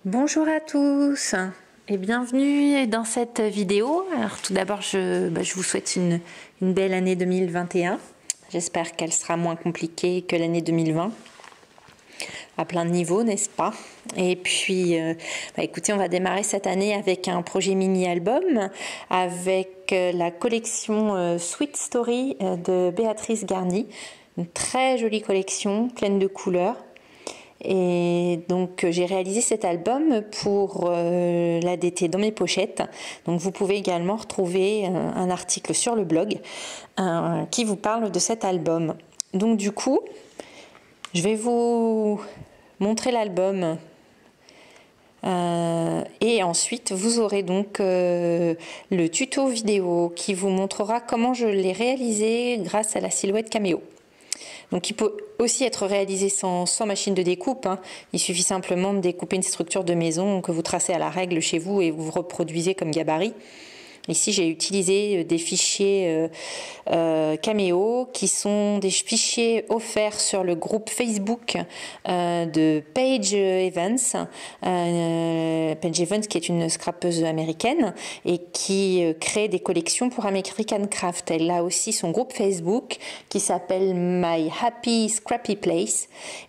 Bonjour à tous et bienvenue dans cette vidéo. Alors tout d'abord, je vous souhaite une belle année 2021. J'espère qu'elle sera moins compliquée que l'année 2020, à plein de niveaux, n'est-ce pas? Et puis, écoutez, on va démarrer cette année avec un projet mini-album, avec la collection Sweet Story de Béatrice Garny. Une très jolie collection, pleine de couleurs. Et donc j'ai réalisé cet album pour l'ADT dans mes pochettes. Donc vous pouvez également retrouver un article sur le blog qui vous parle de cet album. Donc du coup, je vais vous montrer l'album et ensuite vous aurez donc le tuto vidéo qui vous montrera comment je l'ai réalisé grâce à la silhouette caméo. Donc il peut aussi être réalisé sans machine de découpe, hein. Il suffit simplement de découper une structure de maison que vous tracez à la règle chez vous et vous reproduisez comme gabarit. Ici, j'ai utilisé des fichiers Cameo qui sont des fichiers offerts sur le groupe Facebook de Paige Evans. Paige Evans qui est une scrapeuse américaine et qui crée des collections pour American Craft. Elle a aussi son groupe Facebook qui s'appelle My Happy Scrappy Place.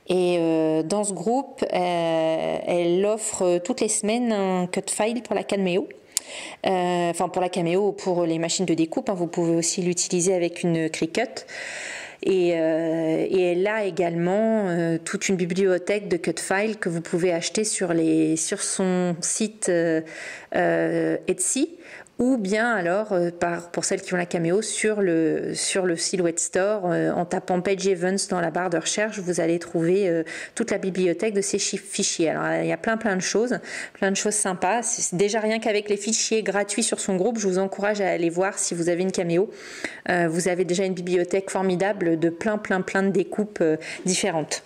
Et dans ce groupe, elle offre toutes les semaines un cut file pour la Cameo. Pour la Cameo, pour les machines de découpe, hein, vous pouvez aussi l'utiliser avec une Cricut. Et elle a également toute une bibliothèque de cut files que vous pouvez acheter sur son site Etsy, ou bien alors pour celles qui ont la Cameo sur le Silhouette Store, en tapant Paige Evans dans la barre de recherche, vous allez trouver toute la bibliothèque de ces fichiers. Alors il y a plein de choses sympas. C'est déjà rien qu'avec les fichiers gratuits sur son groupe, je vous encourage à aller voir si vous avez une Cameo. Vous avez déjà une bibliothèque formidable de plein de découpes différentes.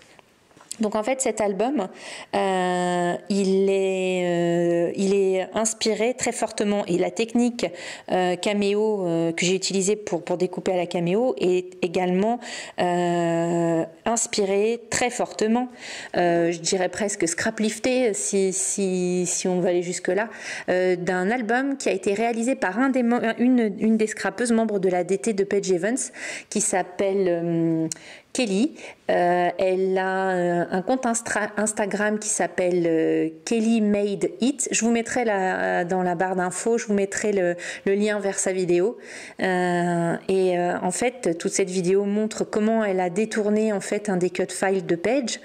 Donc en fait cet album il est inspiré très fortement, et la technique Cameo que j'ai utilisée pour découper à la Cameo est également inspirée très fortement, je dirais presque scraplifté si on veut aller jusque là, d'un album qui a été réalisé par une des scrapeuses membres de la DT de Paige Evans qui s'appelle Kelly. Elle a un compte Instagram qui s'appelle Kelly Made It. Je vous mettrai dans la barre d'infos, je vous mettrai le lien vers sa vidéo. En fait, toute cette vidéo montre comment elle a détourné en fait un des cut files de Paige.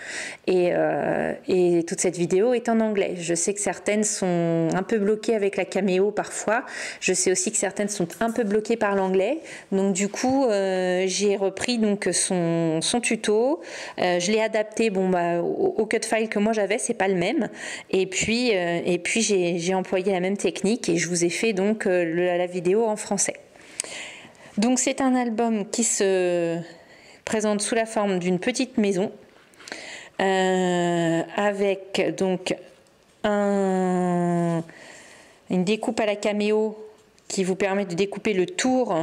Et toute cette vidéo est en anglais. Je sais que certaines sont un peu bloquées avec la Cameo parfois. Je sais aussi que certaines sont un peu bloquées par l'anglais. Donc du coup, j'ai repris donc son tuto. Je l'ai adapté au cut file que moi j'avais, c'est pas le même, et puis j'ai employé la même technique et je vous ai fait donc la vidéo en français. Donc c'est un album qui se présente sous la forme d'une petite maison avec donc une découpe à la Cameo qui vous permet de découper le tour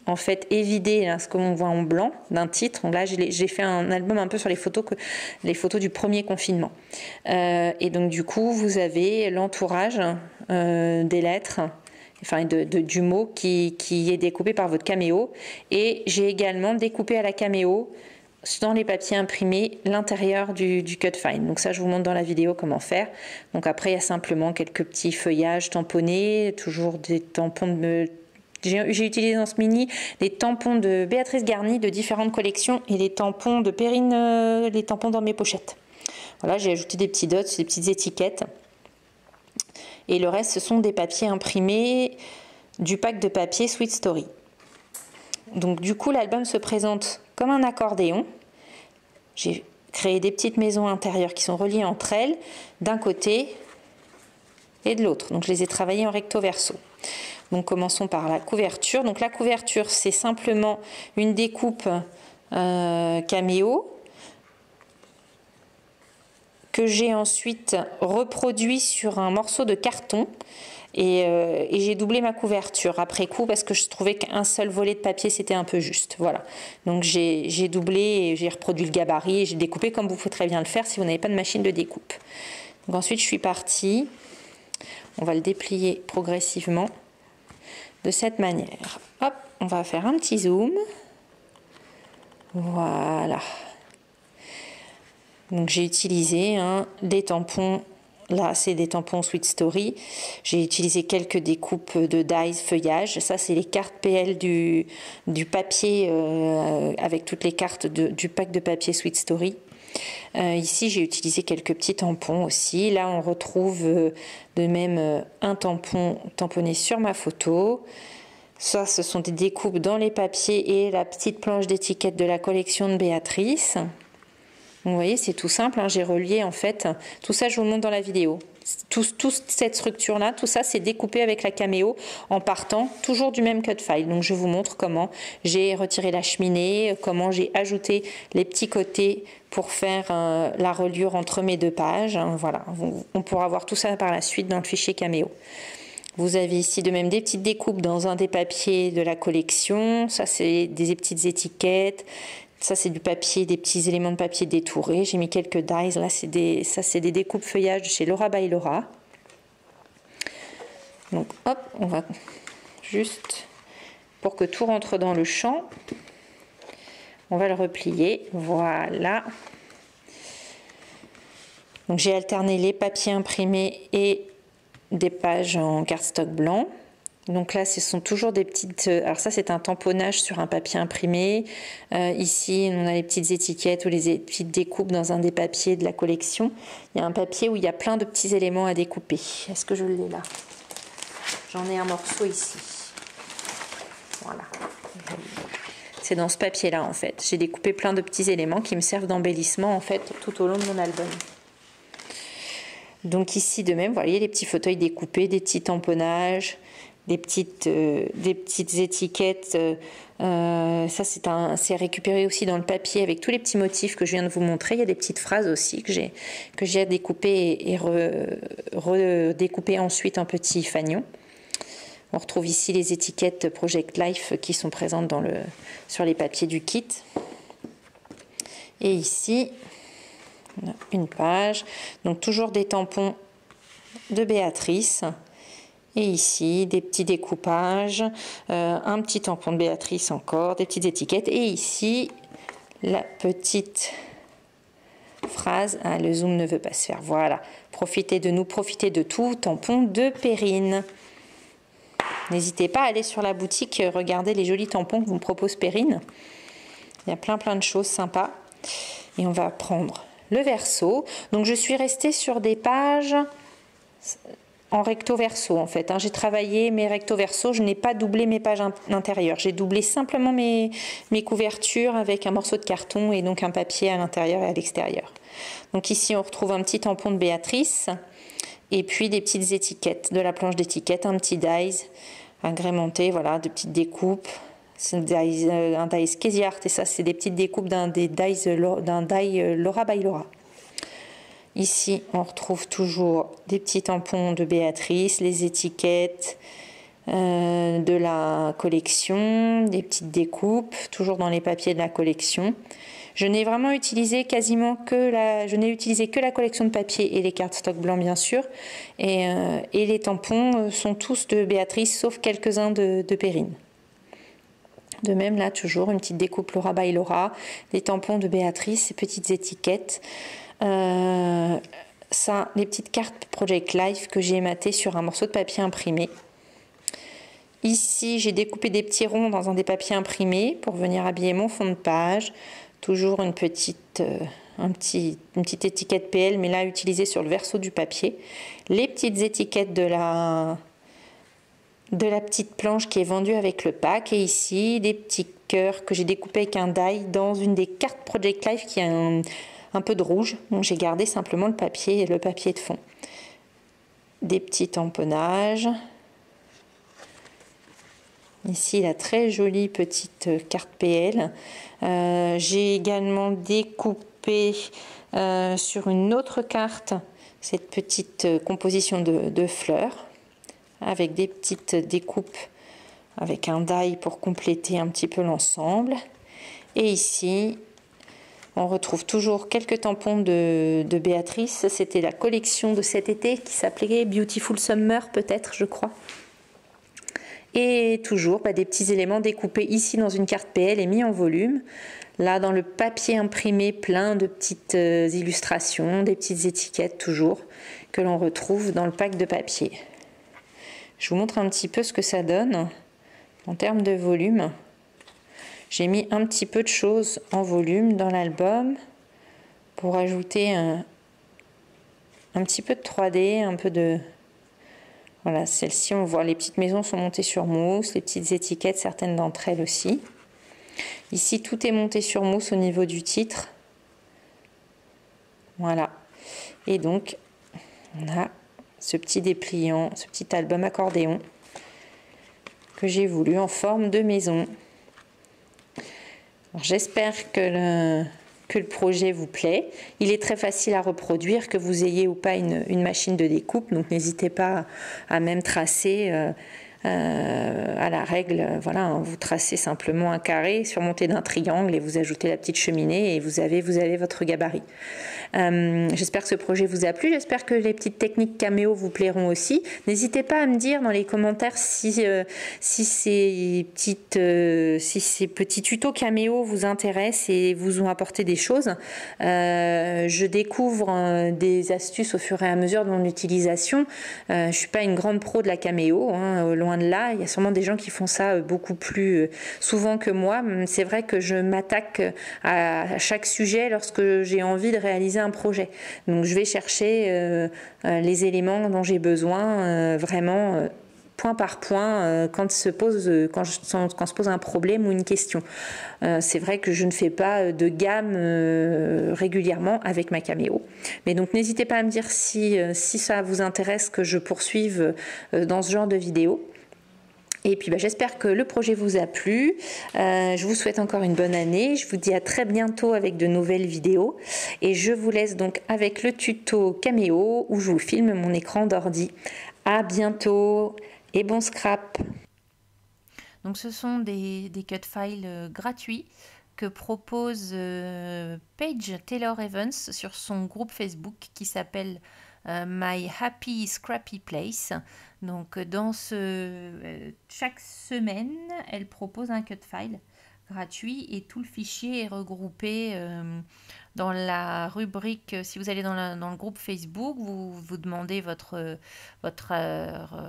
en fait évidé, là, ce qu'on voit en blanc d'un titre. Donc là j'ai fait un album un peu sur les photos du premier confinement, et donc du coup vous avez l'entourage des lettres, enfin du mot qui est découpé par votre Cameo, et j'ai également découpé à la Cameo dans les papiers imprimés l'intérieur du cut file. Donc ça je vous montre dans la vidéo comment faire. Donc après il y a simplement quelques petits feuillages tamponnés, toujours des tampons j'ai utilisé dans ce mini les tampons de Béatrice Garny de différentes collections et les tampons de Perrine, les tampons dans mes pochettes. Voilà, j'ai ajouté des petits dots, des petites étiquettes. Et le reste, ce sont des papiers imprimés du pack de papier Sweet Story. Donc du coup, l'album se présente comme un accordéon. J'ai créé des petites maisons intérieures qui sont reliées entre elles d'un côté et de l'autre. Donc je les ai travaillées en recto verso. Donc commençons par la couverture. Donc la couverture, c'est simplement une découpe Cameo que j'ai ensuite reproduit sur un morceau de carton, et j'ai doublé ma couverture après coup parce que je trouvais qu'un seul volet de papier c'était un peu juste. Voilà. Donc j'ai doublé et j'ai reproduit le gabarit et j'ai découpé comme vous pouvez très bien le faire si vous n'avez pas de machine de découpe. Donc ensuite, je suis partie. On va le déplier progressivement de cette manière. Hop, on va faire un petit zoom. Voilà. Donc j'ai utilisé des tampons. Là, c'est des tampons Sweet Story. J'ai utilisé quelques découpes de dies feuillage. Ça, c'est les cartes PL du papier avec toutes les cartes du pack de papier Sweet Story. Ici, j'ai utilisé quelques petits tampons aussi. Là, on retrouve de même un tampon tamponné sur ma photo. Ça, ce sont des découpes dans les papiers et la petite planche d'étiquette de la collection de Béatrice. Vous voyez, c'est tout simple, j'ai relié en fait, tout ça je vous le montre dans la vidéo. Toute cette structure-là, tout ça c'est découpé avec la Cameo en partant toujours du même cut file. Donc je vous montre comment j'ai retiré la cheminée, comment j'ai ajouté les petits côtés pour faire la reliure entre mes deux pages. Voilà, on pourra voir tout ça par la suite dans le fichier Cameo. Vous avez ici de même des petites découpes dans un des papiers de la collection. Ça c'est des petites étiquettes. Ça, c'est du papier, des petits éléments de papier détourés. J'ai mis quelques dies. Là, c'est des découpes feuillage de chez Laura by Laura. Donc, hop, on va juste, pour que tout rentre dans le champ, on va le replier. Voilà. Donc, j'ai alterné les papiers imprimés et des pages en cardstock blanc. Donc là, ce sont toujours des petites... Alors ça, c'est un tamponnage sur un papier imprimé. Ici, on a les petites étiquettes ou les petites découpes dans un des papiers de la collection. Il y a un papier où il y a plein de petits éléments à découper. Est-ce que je l'ai là? J'en ai un morceau ici. Voilà. C'est dans ce papier-là, en fait. J'ai découpé plein de petits éléments qui me servent d'embellissement, en fait, tout au long de mon album. Donc ici, de même, vous voyez les petits fauteuils découpés, des petits tamponnages... Des petites étiquettes, ça c'est récupéré aussi dans le papier avec tous les petits motifs que je viens de vous montrer. Il y a des petites phrases aussi que j'ai découpées et redécoupées ensuite en petits fanions. On retrouve ici les étiquettes Project Life qui sont présentes sur les papiers du kit. Et ici, on a une page, donc toujours des tampons de Béatrice. Et ici, des petits découpages, un petit tampon de Béatrice encore, des petites étiquettes. Et ici, la petite phrase, le zoom ne veut pas se faire. Voilà, profitez de nous, profitez de tout, tampon de Perrine. N'hésitez pas à aller sur la boutique, regarder les jolis tampons que vous me propose Perrine. Il y a plein de choses sympas. Et on va prendre le verso. Donc je suis restée sur des pages... en recto verso en fait. J'ai travaillé mes recto verso, je n'ai pas doublé mes pages intérieures. J'ai doublé simplement mes couvertures avec un morceau de carton et donc un papier à l'intérieur et à l'extérieur. Donc ici on retrouve un petit tampon de Béatrice et puis des petites étiquettes, de la planche d'étiquette, un petit dies agrémenté, voilà, de petites découpes. C'est un dies Casey Art et ça c'est des petites découpes d'un die Laura by Laura. Ici, on retrouve toujours des petits tampons de Béatrice, les étiquettes de la collection, des petites découpes, toujours dans les papiers de la collection. Je n'ai vraiment utilisé je n'ai utilisé que la collection de papier et les cardstock blancs bien sûr. Et les tampons sont tous de Béatrice, sauf quelques-uns de Perrine. De même, là, toujours une petite découpe Laura by Laura, des tampons de Béatrice, ces petites étiquettes. Ça, les petites cartes Project Life que j'ai ématées sur un morceau de papier imprimé. Ici, j'ai découpé des petits ronds dans un des papiers imprimés pour venir habiller mon fond de page. Toujours une petite étiquette PL, mais là utilisée sur le verso du papier. Les petites étiquettes de la petite planche qui est vendue avec le pack. Et ici, des petits cœurs que j'ai découpés avec un die dans une des cartes Project Life qui a un peu de rouge, donc j'ai gardé simplement le papier de fond. Des petits tamponnages. Ici, la très jolie petite carte PL. J'ai également découpé sur une autre carte cette petite composition de fleurs avec des petites découpes avec un die pour compléter un petit peu l'ensemble. Et ici, On retrouve toujours quelques tampons de Béatrice. C'était la collection de cet été qui s'appelait Beautiful Summer, peut-être, je crois. Et toujours des petits éléments découpés ici dans une carte PL et mis en volume. Là, dans le papier imprimé, plein de petites illustrations, des petites étiquettes toujours, que l'on retrouve dans le pack de papier. Je vous montre un petit peu ce que ça donne en termes de volume. J'ai mis un petit peu de choses en volume dans l'album pour ajouter un petit peu de 3D, un peu de... Voilà, celle-ci, on voit les petites maisons sont montées sur mousse, les petites étiquettes, certaines d'entre elles aussi. Ici, tout est monté sur mousse au niveau du titre. Voilà. Et donc, on a ce petit dépliant, ce petit album accordéon que j'ai voulu en forme de maison. J'espère que le projet vous plaît. Il est très facile à reproduire, que vous ayez ou pas une machine de découpe. Donc n'hésitez pas à même tracer à la règle. Voilà, vous tracez simplement un carré surmonté d'un triangle et vous ajoutez la petite cheminée et vous avez votre gabarit. J'espère que ce projet vous a plu. J'espère que les petites techniques caméo vous plairont aussi. N'hésitez pas à me dire dans les commentaires si ces petits tutos caméo vous intéressent et vous ont apporté des choses. Je découvre des astuces au fur et à mesure de mon utilisation. Je ne suis pas une grande pro de la caméo, hein, loin de là. Il y a sûrement des gens qui font ça beaucoup plus souvent que moi. C'est vrai que je m'attaque à chaque sujet lorsque j'ai envie de réaliser un projet. Donc je vais chercher les éléments dont j'ai besoin vraiment point par point quand se pose un problème ou une question. C'est vrai que je ne fais pas de gamme régulièrement avec ma caméo. Mais donc n'hésitez pas à me dire si ça vous intéresse que je poursuive dans ce genre de vidéo. Et puis j'espère que le projet vous a plu. Je vous souhaite encore une bonne année. Je vous dis à très bientôt avec de nouvelles vidéos. Et je vous laisse donc avec le tuto caméo où je vous filme mon écran d'ordi. À bientôt et bon scrap. Donc ce sont des cut files gratuits que propose Paige Taylor Evans sur son groupe Facebook qui s'appelle My Happy Scrappy Place. Donc chaque semaine, elle propose un cut file gratuit et tout le fichier est regroupé dans la rubrique. Si vous allez dans le groupe Facebook, vous demandez votre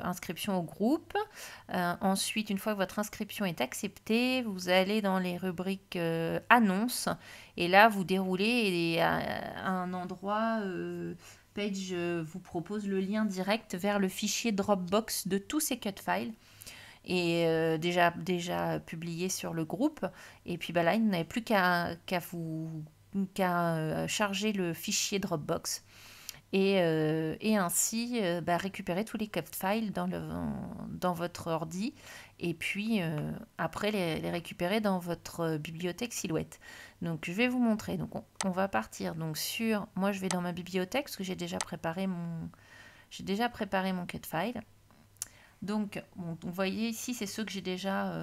inscription au groupe. Ensuite, une fois que votre inscription est acceptée, vous allez dans les rubriques annonces et là vous déroulez et à un endroit Page vous propose le lien direct vers le fichier Dropbox de tous ces cut files et déjà publié sur le groupe. Et puis là, il n'avait plus qu'à charger le fichier Dropbox et ainsi récupérer tous les cut files dans votre ordi et puis après les récupérer dans votre bibliothèque Silhouette. Donc je vais vous montrer. Donc on va partir donc sur, moi je vais dans ma bibliothèque parce que j'ai déjà préparé mon cut file. Donc vous voyez ici c'est ceux que j'ai déjà,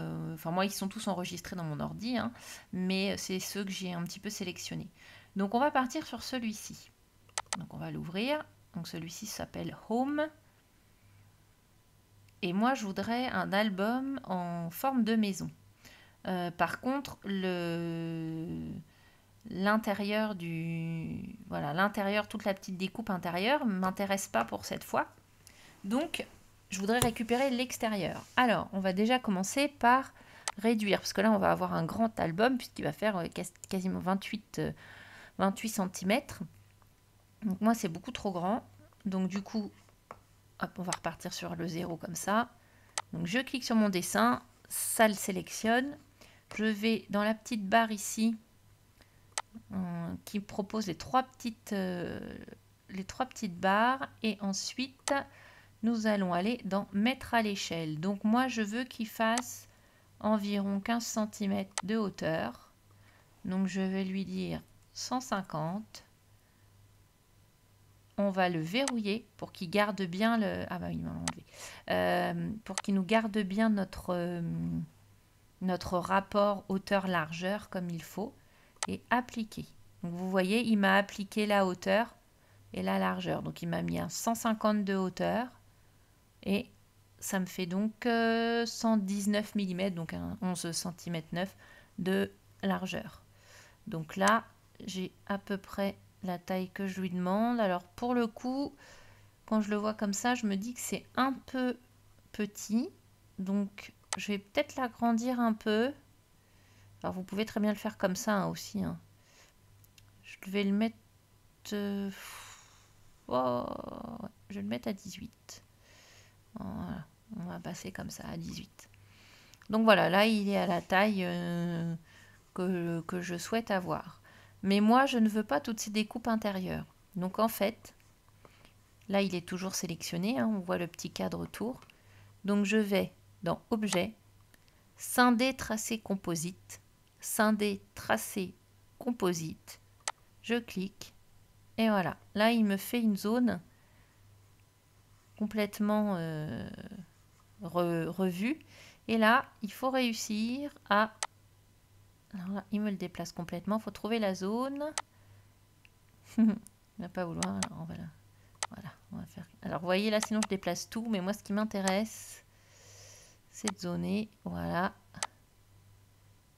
moi ils sont tous enregistrés dans mon ordi, hein, mais c'est ceux que j'ai un petit peu sélectionnés. Donc on va partir sur celui-ci. Donc on va l'ouvrir. Donc celui-ci s'appelle Home. Et moi je voudrais un album en forme de maison. Par contre l'intérieur toute la petite découpe intérieure m'intéresse pas pour cette fois. Donc je voudrais récupérer l'extérieur. Alors on va déjà commencer par réduire parce que là on va avoir un grand album puisqu'il va faire quasiment 28 cm. Donc moi c'est beaucoup trop grand, donc du coup hop, on va repartir sur le 0 comme ça. Donc je clique sur mon dessin, ça le sélectionne, je vais dans la petite barre ici qui propose les trois petites barres et ensuite nous allons aller dans mettre à l'échelle. Donc moi je veux qu'il fasse environ 15 cm de hauteur, donc je vais lui dire 150. On va le verrouiller pour qu'il garde bien pour qu'il nous garde bien notre rapport hauteur-largeur comme il faut et appliquer. Donc vous voyez, il m'a appliqué la hauteur et la largeur. Donc il m'a mis un 150 de hauteur et ça me fait donc 119 mm, donc un 11 cm 9 de largeur. Donc là, j'ai à peu près la taille que je lui demande. Alors pour le coup, quand je le vois comme ça, je me dis que c'est un peu petit. Donc je vais peut-être l'agrandir un peu. Alors vous pouvez très bien le faire comme ça hein, aussi. Hein. Je vais le mettre... Oh, je vais le mettre à 18. Voilà, on va passer comme ça à 18. Donc voilà, là il est à la taille que je souhaite avoir. Mais moi je ne veux pas toutes ces découpes intérieures. Donc en fait, là il est toujours sélectionné, hein, on voit le petit cadre autour. Donc je vais dans Objet, Scinder tracé composite, Scinder tracé composite. Je clique et voilà. Là il me fait une zone complètement revue. Et là, il faut réussir à... Alors là, il me le déplace complètement. Il faut trouver la zone. Il va pas vouloir. Alors voilà, on va faire... Alors, vous voyez, là, sinon, je déplace tout. Mais moi, ce qui m'intéresse, c'est de zoner. Voilà.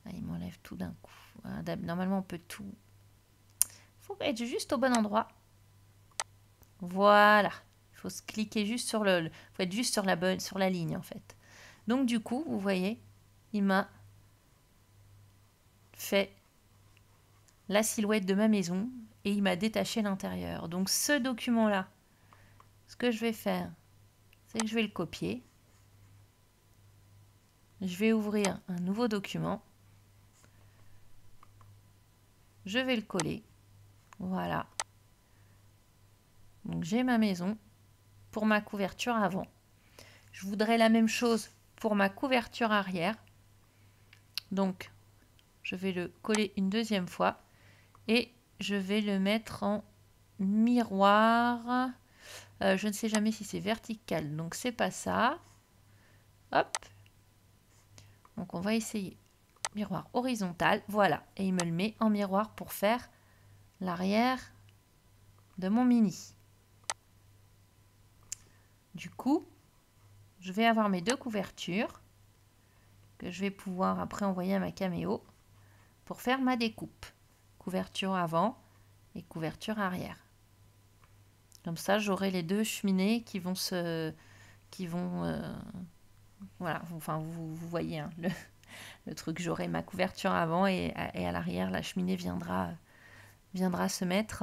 Là, il m'enlève tout d'un coup. Voilà, normalement, on peut tout... Il faut être juste au bon endroit. Voilà. Il faut se cliquer juste sur le... Il faut être juste sur la ligne, en fait. Donc, du coup, vous voyez, il m'a fait la silhouette de ma maison et il m'a détaché l'intérieur. Donc ce document-là, ce que je vais faire, c'est que je vais le copier. Je vais ouvrir un nouveau document. Je vais le coller. Voilà. Donc j'ai ma maison pour ma couverture avant. Je voudrais la même chose pour ma couverture arrière. Donc je vais le coller une deuxième fois et je vais le mettre en miroir. Je ne sais jamais si c'est vertical, donc c'est pas ça. Hop. Donc on va essayer. Miroir horizontal, voilà. Et il me le met en miroir pour faire l'arrière de mon mini. Du coup, je vais avoir mes deux couvertures que je vais pouvoir après envoyer à ma caméo pour faire ma découpe. Couverture avant et couverture arrière. Comme ça, j'aurai les deux cheminées qui vont voilà, enfin vous voyez hein, le truc. J'aurai ma couverture avant et à l'arrière, la cheminée viendra se mettre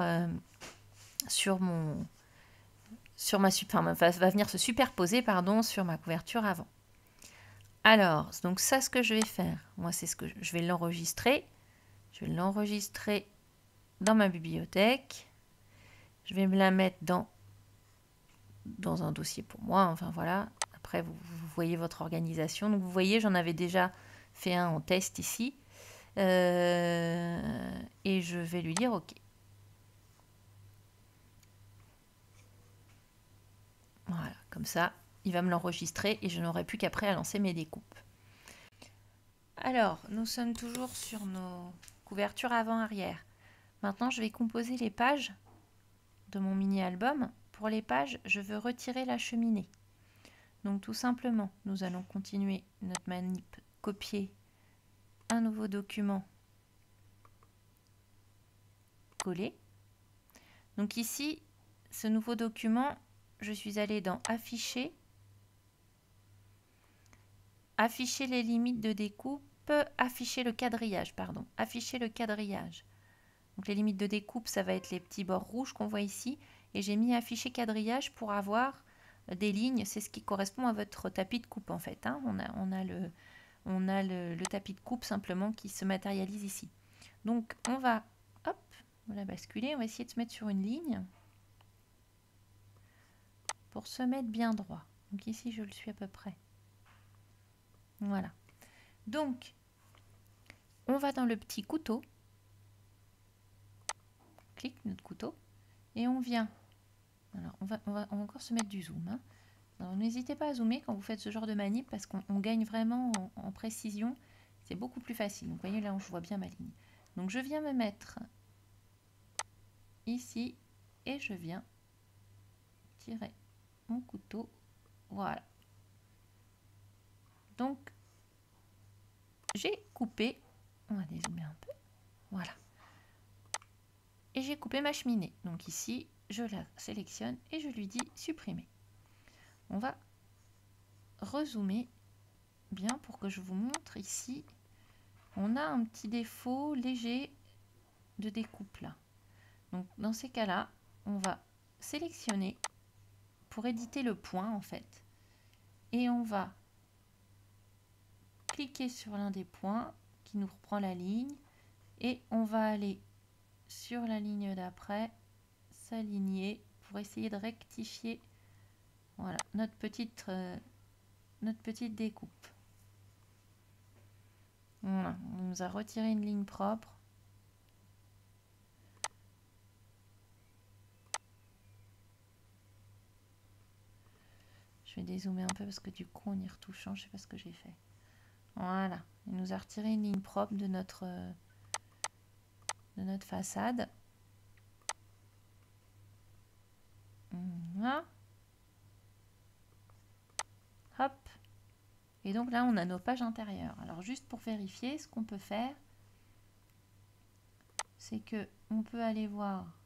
sur ma va venir se superposer sur ma couverture avant. Alors, donc ça, ce que je vais faire, moi, c'est ce que je vais l'enregistrer. Je vais l'enregistrer dans ma bibliothèque. Je vais me la mettre dans un dossier pour moi. Enfin, voilà. Après, vous voyez votre organisation. Donc, vous voyez, j'en avais déjà fait un en test ici. Et je vais lui dire OK. Voilà, comme ça, il va me l'enregistrer et je n'aurai plus qu'après à lancer mes découpes. Alors, nous sommes toujours sur nos couvertures avant-arrière. Maintenant, je vais composer les pages de mon mini-album. Pour les pages, je veux retirer la cheminée. Donc, tout simplement, nous allons continuer notre manip, copier un nouveau document, coller. Donc ici, ce nouveau document, je suis allée dans Afficher, afficher les limites de découpe, afficher le quadrillage, pardon, afficher le quadrillage. Donc les limites de découpe, ça va être les petits bords rouges qu'on voit ici. Et j'ai mis afficher quadrillage pour avoir des lignes. C'est ce qui correspond à votre tapis de coupe en fait. Hein. On a le tapis de coupe simplement qui se matérialise ici. Donc on va, hop, on va basculer. On va essayer de se mettre sur une ligne pour se mettre bien droit. Donc ici, je le suis à peu près. Voilà. Donc, on va dans le petit couteau. On clique notre couteau et on vient. Alors, on va encore se mettre du zoom. Hein. Alors, n'hésitez pas à zoomer quand vous faites ce genre de manip parce qu'on gagne vraiment en précision. C'est beaucoup plus facile. Donc, vous voyez, là, je vois bien ma ligne. Donc, je viens me mettre ici et je viens tirer mon couteau. Voilà. Donc, j'ai coupé, on va dézoomer un peu, voilà. Et j'ai coupé ma cheminée. Donc ici, je la sélectionne et je lui dis supprimer. On va rezoomer bien pour que je vous montre ici. On a un petit défaut léger de découpe là. Donc dans ces cas-là, on va sélectionner pour éditer le point en fait. Et on va cliquer sur l'un des points qui nous reprend la ligne. Et on va aller sur la ligne d'après, s'aligner pour essayer de rectifier voilà, notre petite découpe. Voilà, on nous a retiré une ligne propre. Je vais dézoomer un peu parce que du coup, en y retouchant, je ne sais pas ce que j'ai fait. Voilà, il nous a retiré une ligne propre de notre façade. Voilà. Hop. Et donc là, on a nos pages intérieures. Alors juste pour vérifier, ce qu'on peut faire, c'est que on peut aller voir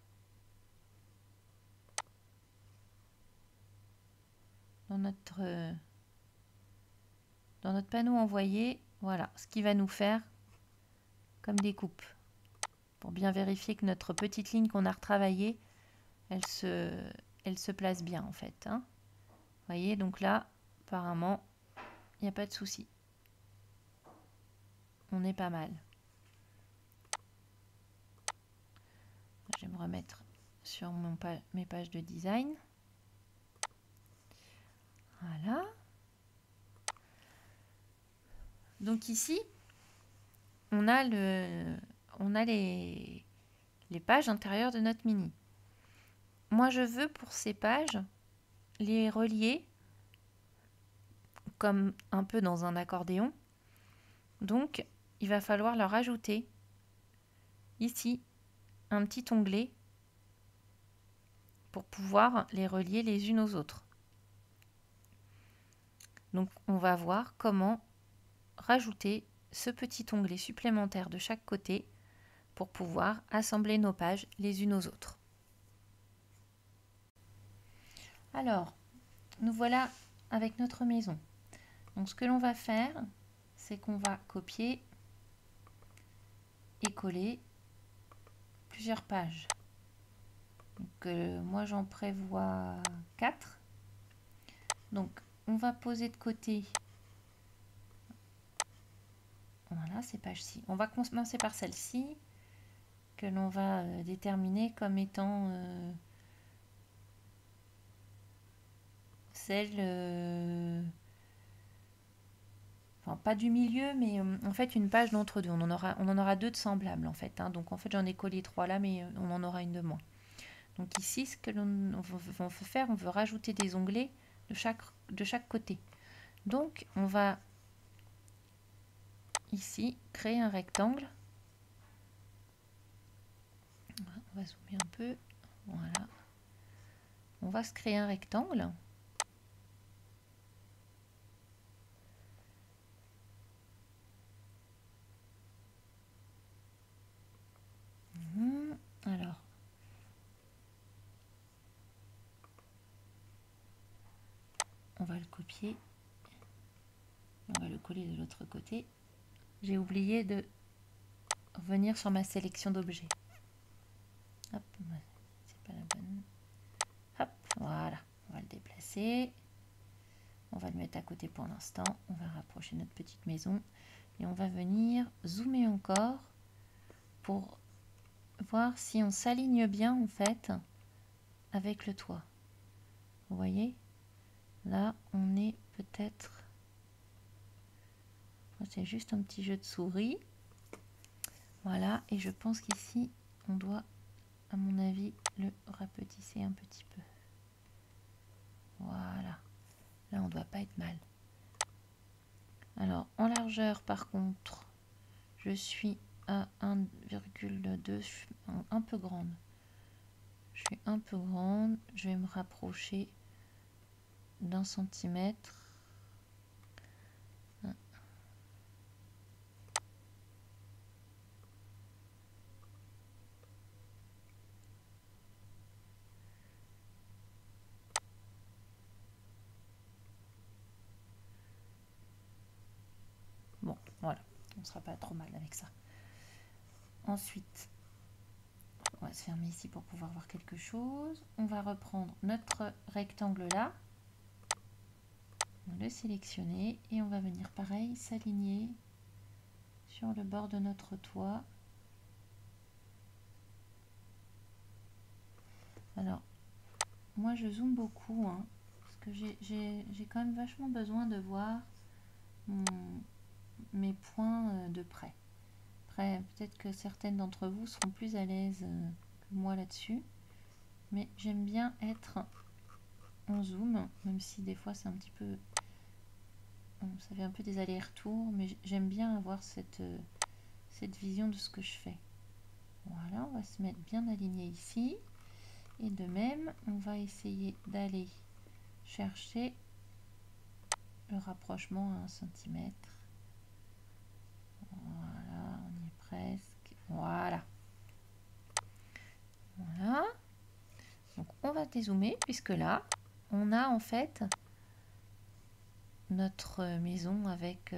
dans notre panneau envoyé, voilà, ce qui va nous faire comme découpe. Pour bien vérifier que notre petite ligne qu'on a retravaillée, elle se place bien en fait. Hein. Vous voyez, donc là, apparemment, il n'y a pas de souci. On est pas mal. Je vais me remettre sur mes pages de design. Voilà. Donc ici, on a les pages intérieures de notre mini. Moi, je veux pour ces pages les relier comme un peu dans un accordéon. Donc, il va falloir leur ajouter ici un petit onglet pour pouvoir les relier les unes aux autres. Donc, on va voir comment rajouter ce petit onglet supplémentaire de chaque côté pour pouvoir assembler nos pages les unes aux autres. Alors, nous voilà avec notre maison. Donc, ce que l'on va faire, c'est qu'on va copier et coller plusieurs pages. Donc, moi, j'en prévois 4. Donc, on va poser de côté voilà, ces pages-ci. On va commencer par celle-ci que l'on va déterminer comme étant celle, enfin pas du milieu, mais en fait une page d'entre deux. On en aura 2 de semblables en fait. Hein. Donc en fait j'en ai collé 3 là, mais on en aura une de moins. Donc ici, ce que l'on veut faire, on veut rajouter des onglets de chaque côté. Donc on va ici créer un rectangle. On va zoomer un peu. Voilà. On va se créer un rectangle. Alors, on va le copier. On va le coller de l'autre côté. J'ai oublié de revenir sur ma sélection d'objets. Hop, c'est pas la bonne. Hop, voilà. On va le déplacer. On va le mettre à côté pour l'instant. On va rapprocher notre petite maison. Et on va venir zoomer encore pour voir si on s'aligne bien en fait avec le toit. Vous voyez? Là, on est peut-être... C'est juste un petit jeu de souris. Voilà, et je pense qu'ici, on doit, à mon avis, le rapetisser un petit peu. Voilà. Là, on ne doit pas être mal. Alors, en largeur, par contre, je suis à 1,2, un peu grande. Je suis un peu grande, je vais me rapprocher d'1 centimètre. Bon, voilà, on ne sera pas trop mal avec ça. Ensuite, on va se fermer ici pour pouvoir voir quelque chose. On va reprendre notre rectangle là, on va le sélectionner et on va venir pareil s'aligner sur le bord de notre toit. Alors, moi je zoome beaucoup, hein, parce que j'ai quand même vachement besoin de voir mes points de près. Après, peut-être que certaines d'entre vous seront plus à l'aise que moi là-dessus, mais j'aime bien être en zoom, même si des fois c'est un petit peu, ça fait un peu des allers-retours, mais j'aime bien avoir cette vision de ce que je fais. Voilà, on va se mettre bien aligné ici, et de même, on va essayer d'aller chercher le rapprochement à 1 centimètre. Voilà, on y est presque. Voilà. Voilà. Donc on va dézoomer puisque là, on a en fait notre maison avec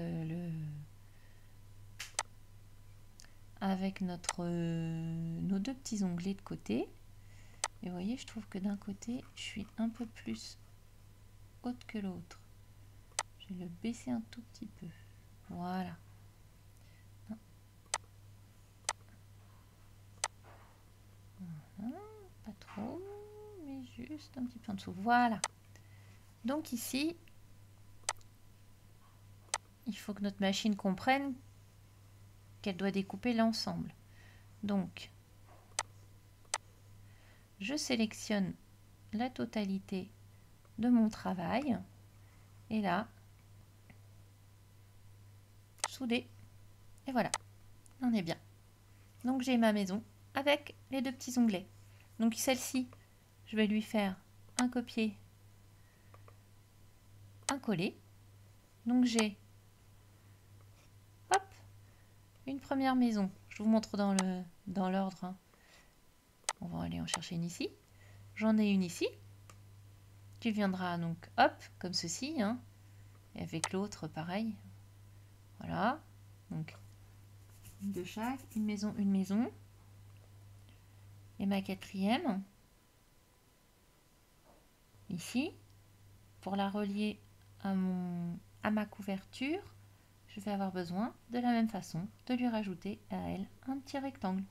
nos deux petits onglets de côté. Et vous voyez, je trouve que d'un côté, je suis un peu plus haute que l'autre. Je vais le baisser un tout petit peu. Voilà. Voilà, pas trop, mais juste un petit peu en dessous. Voilà. Donc ici, il faut que notre machine comprenne qu'elle doit découper l'ensemble. Donc, je sélectionne la totalité de mon travail et là, souder. Et voilà, on est bien. Donc j'ai ma maison avec les deux petits onglets. Donc celle-ci, je vais lui faire un copier, un coller. Donc j'ai hop, une première maison. Je vous montre dans l'ordre. Hein. On va aller en chercher une ici. J'en ai une ici qui viendra donc hop comme ceci. Hein. Et avec l'autre pareil. Voilà. Donc une de chaque, une maison. Et ma quatrième ici pour la relier à ma couverture. Je vais avoir besoin de la même façon de lui rajouter à elle un petit rectangle.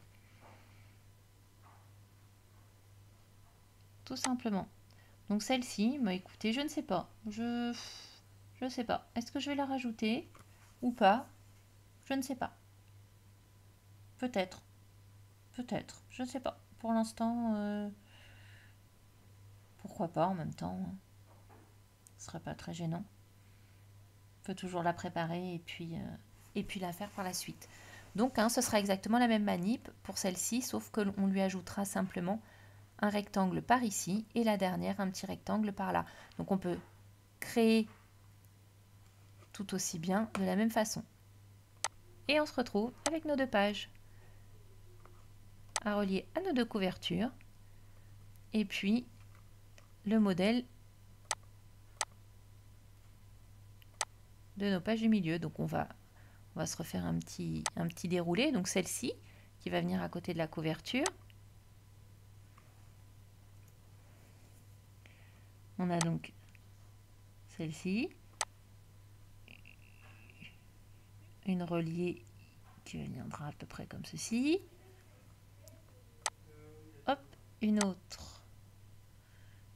Tout simplement. Donc celle-ci, bah écoutez, je ne sais pas. Je sais pas. Est-ce que je vais la rajouter ou pas? Je ne sais pas. Peut-être. Peut-être. Je ne sais pas. Pour l'instant, pourquoi pas en même temps. Ce serait pas très gênant. On peut toujours la préparer et puis la faire par la suite. Donc, ce sera exactement la même manip pour celle-ci, sauf que l'on lui ajoutera simplement un rectangle par ici et la dernière un petit rectangle par là. Donc, on peut créer tout aussi bien de la même façon. Et on se retrouve avec nos deux pages à relier à nos deux couvertures et puis le modèle de nos pages du milieu. Donc, on va se refaire un petit déroulé. Donc, celle-ci qui va venir à côté de la couverture. On a donc celle-ci, une reliée qui viendra à peu près comme ceci. Hop, une autre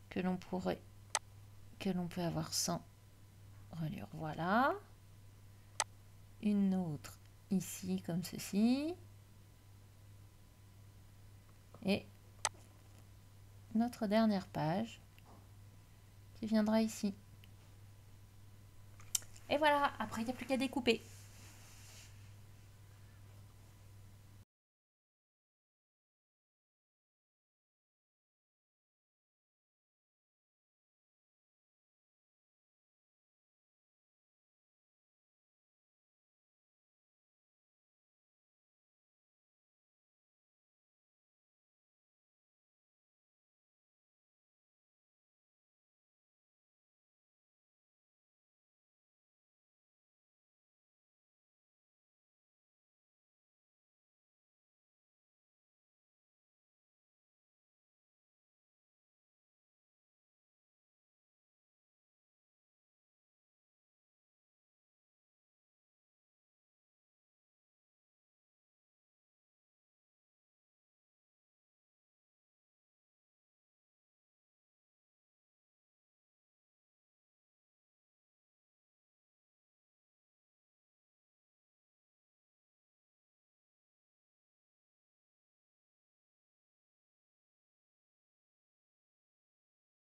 que l'on peut avoir sans reliure. Voilà. Une autre ici comme ceci. Et notre dernière page qui viendra ici. Et voilà, après il n'y a plus qu'à découper.